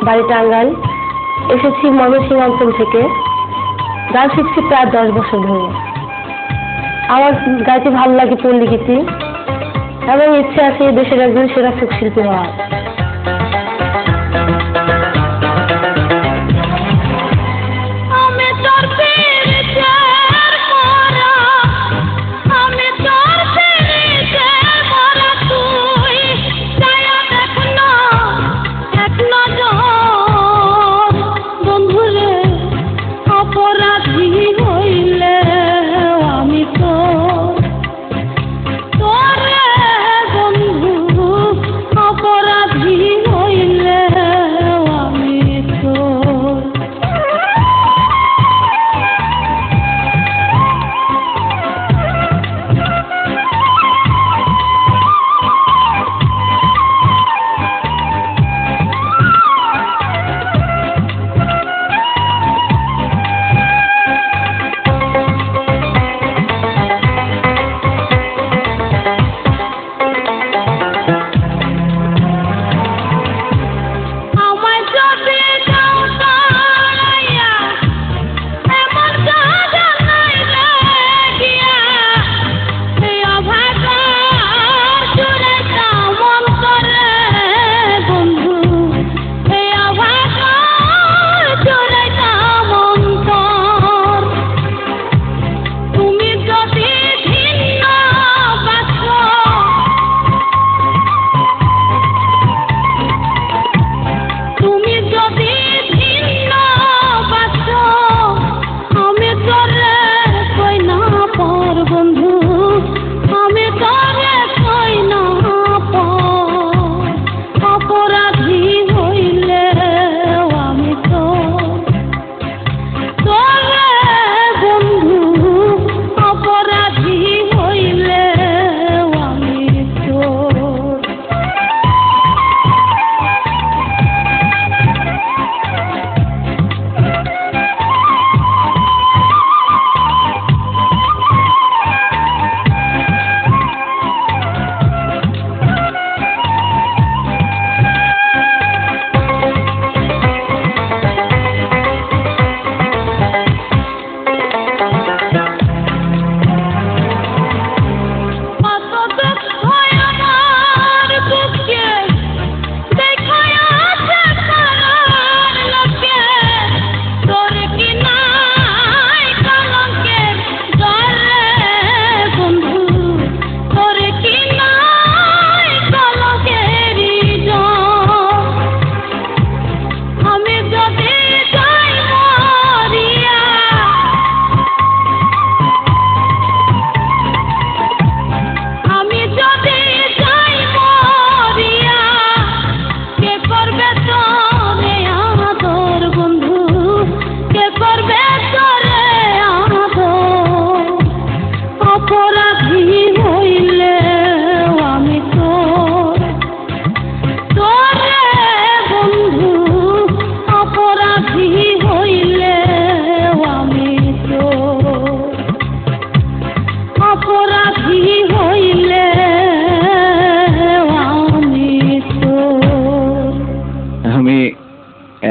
বাড়ি টাঙ্গাইল। এসেছি ময়মনসিংহ অঞ্চল থেকে। গান শিখছি প্রায় 10 বছর ধরে। আমার গাইতে ভালো লাগে পল্লী গীতি এবং ইচ্ছে আছে দেশের একজন সেরা ফোক শিল্পী হওয়ার।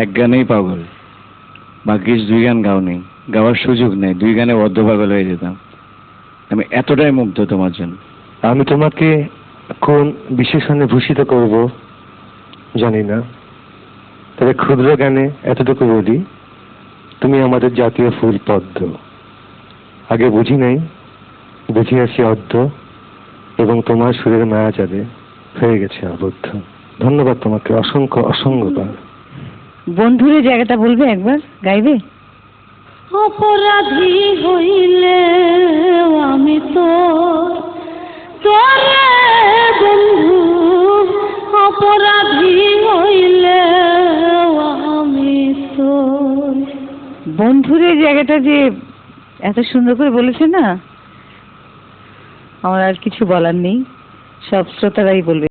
এক গানেই পাগল, ভাগ্যিস 2 গান গাওনি, গাওয়ার সুযোগ নেই, 2 গানে অর্ধ পাগল হয়ে যেতাম। আমি এতটাই মুগ্ধ তোমার জন্য। আমি তোমাকে কোন বিশেষণে ভূষিত করব জানি না, তবে ক্ষুদ্র জ্ঞানে এতটুকু বলি, তুমি আমাদের জাতীয় ফুল পদ্ম। আগে বুঝি নাই, বুঝিয়াছি অদ্য, এবং তোমার সুরের মায়া জালে হয়ে গেছে আবদ্ধ। ধন্যবাদ তোমাকে, অসংখ্য অসংখ্যবার। বন্ধুরে জায়গাটা বলবে একবার, গাইবে? অপরাধী হইলে আমি তোরে বন্ধু, অপরাধী হইলে আমি তোর। বন্ধুরে জায়গাটা যে এত সুন্দর করে বলেছে না, আমার আর কিছু বলার নেই, সব শ্রোতারাই বলবে।